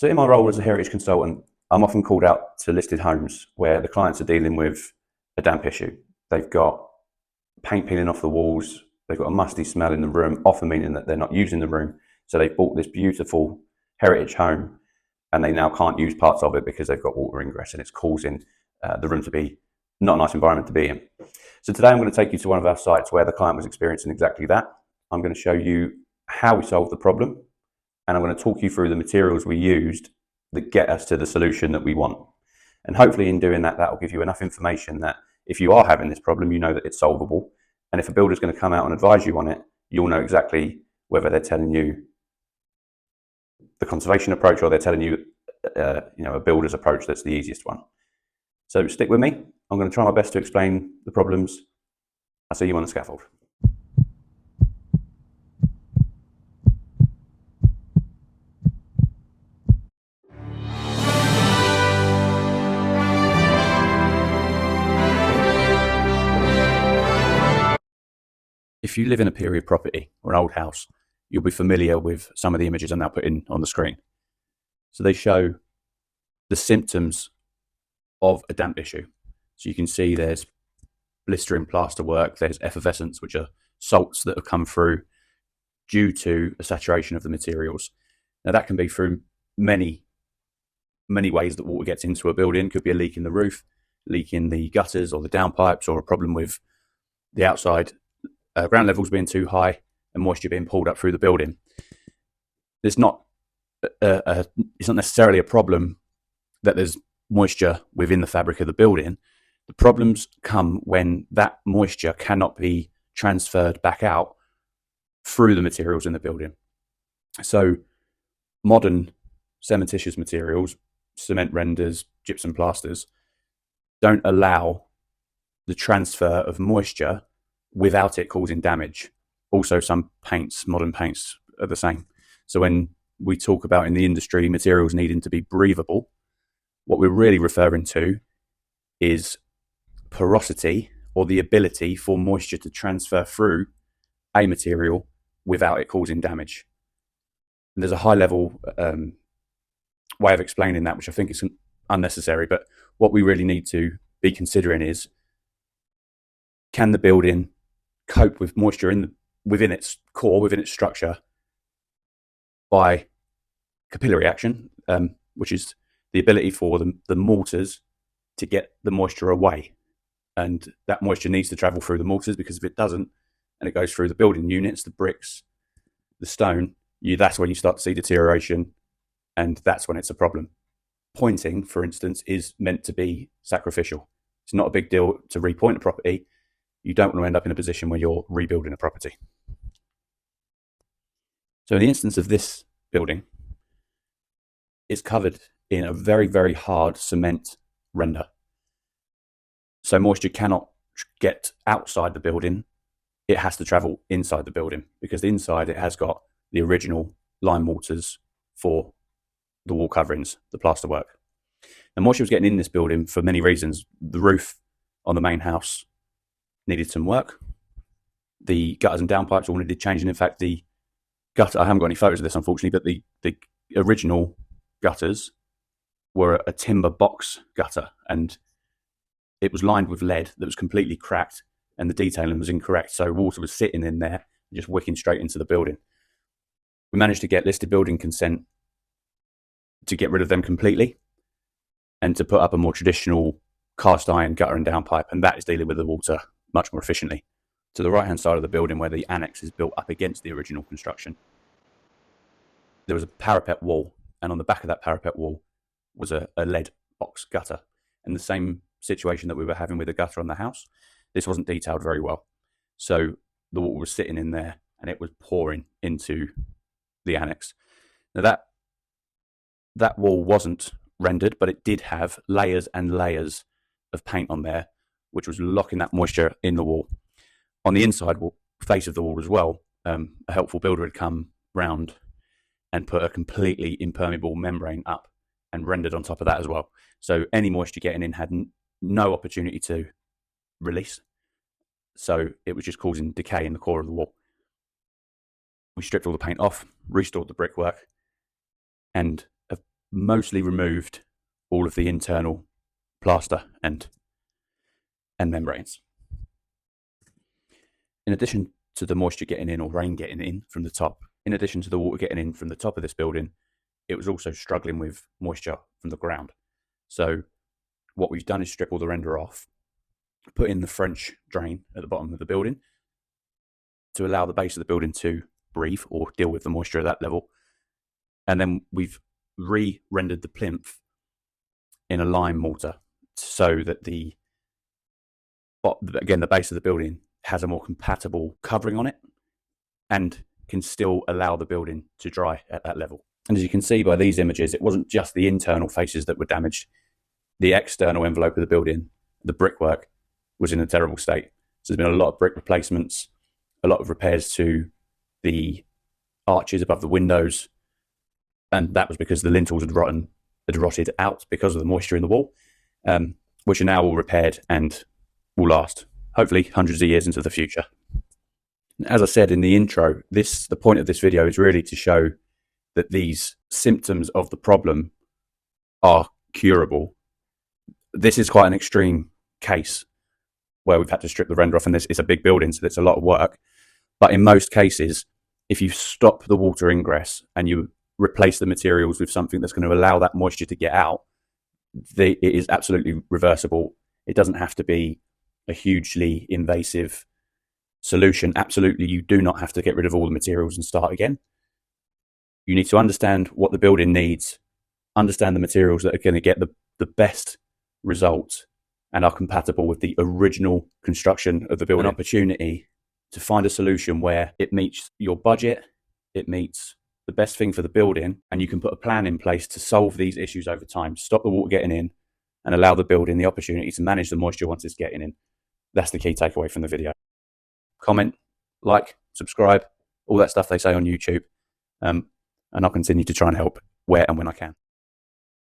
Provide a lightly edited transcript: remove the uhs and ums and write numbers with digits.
So in my role as a heritage consultant, I'm often called out to listed homes where the clients are dealing with a damp issue. They've got paint peeling off the walls, they've got a musty smell in the room, often meaning that they're not using the room. So they've bought this beautiful heritage home and they now can't use parts of it because they've got water ingress and it's causing the room to be not a nice environment to be in. So today I'm going to take you to one of our sites where the client was experiencing exactly that. I'm going to show you how we solved the problem, and I'm going to talk you through the materials we used that get us to the solution that we want. And hopefully in doing that, that will give you enough information that if you are having this problem, you know that it's solvable. And if a builder's going to come out and advise you on it, you'll know exactly whether they're telling you the conservation approach or they're telling you, a builder's approach that's the easiest one. So stick with me. I'm going to try my best to explain the problems. I'll see you on the scaffold. If you live in a period property or an old house, you'll be familiar with some of the images I'm now putting on the screen. So they show the symptoms of a damp issue. So you can see there's blistering plasterwork, there's effervescence, which are salts that have come through due to a saturation of the materials. Now that can be through many ways that water gets into a building. Could be a leak in the roof, leak in the gutters or the downpipes, or a problem with the outside ground levels being too high and moisture being pulled up through the building. It's not necessarily a problem that there's moisture within the fabric of the building. The problems come when that moisture cannot be transferred back out through the materials in the building. So modern cementitious materials, cement renders, gypsum plasters, don't allow the transfer of moisture without it causing damage. Also, some paints, modern paints, are the same. So when we talk about in the industry materials needing to be breathable, what we're really referring to is porosity, or the ability for moisture to transfer through a material without it causing damage. And there's a high level way of explaining that, which I think is unnecessary, but what we really need to be considering is, can the building cope with moisture within its core, within its structure, by capillary action, which is the ability for the mortars to get the moisture away. And that moisture needs to travel through the mortars, because if it doesn't, and it goes through the building units, the bricks, the stone, that's when you start to see deterioration, and that's when it's a problem. Pointing, for instance, is meant to be sacrificial. It's not a big deal to repoint a property. You don't want to end up in a position where you're rebuilding a property. So in the instance of this building, it's covered in a very, very hard cement render. So moisture cannot get outside the building. It has to travel inside the building, because inside it has got the original lime mortars for the wall coverings, the plasterwork. And moisture was getting in this building for many reasons. The roof on the main house needed some work. The gutters and downpipes all needed changing. In fact, the gutter, I haven't got any photos of this unfortunately, but the original gutters were a timber box gutter, and it was lined with lead that was completely cracked, and the detailing was incorrect. So water was sitting in there, just wicking straight into the building. We managed to get listed building consent to get rid of them completely and to put up a more traditional cast iron gutter and downpipe, and that is dealing with the water much more efficiently. To the right hand side of the building, where the annex is built up against the original construction, there was a parapet wall, and on the back of that parapet wall was a lead box gutter. And the same situation that we were having with the gutter on the house, this wasn't detailed very well. So the water was sitting in there and it was pouring into the annex. Now that wall wasn't rendered, but it did have layers and layers of paint on there, which was locking that moisture in the wall. On the inside face of the wall as well, a helpful builder had come round and put a completely impermeable membrane up and rendered on top of that as well. So any moisture getting in had no opportunity to release. So it was just causing decay in the core of the wall. We stripped all the paint off, restored the brickwork, and mostly removed all of the internal plaster and membranes. In addition to the moisture getting in, or rain getting in from the top, in addition to the water getting in from the top of this building, it was also struggling with moisture from the ground. So what we've done is strip all the render off, put in the French drain at the bottom of the building to allow the base of the building to breathe or deal with the moisture at that level. And then we've re-rendered the plinth in a lime mortar so that the base of the building has a more compatible covering on it and can still allow the building to dry at that level. And as you can see by these images, it wasn't just the internal faces that were damaged. The external envelope of the building, the brickwork, was in a terrible state. So there's been a lot of brick replacements, a lot of repairs to the arches above the windows, and that was because the lintels had rotted out because of the moisture in the wall, which are now all repaired and will last, hopefully, hundreds of years into the future. As I said in the intro, the point of this video is really to show that these symptoms of the problem are curable. This is quite an extreme case where we've had to strip the render off, and it's a big building, so it's a lot of work. But in most cases, if you stop the water ingress and you replace the materials with something that's going to allow that moisture to get out, it is absolutely reversible. It doesn't have to be a hugely invasive solution. Absolutely, you do not have to get rid of all the materials and start again. You need to understand what the building needs, understand the materials that are going to get the best results and are compatible with the original construction of the building. An opportunity to find a solution where it meets your budget, it meets the best thing for the building, and you can put a plan in place to solve these issues over time, stop the water getting in and allow the building the opportunity to manage the moisture once it's getting in. That's the key takeaway from the video. Comment, like, subscribe, all that stuff they say on YouTube, and I'll continue to try and help where and when I can.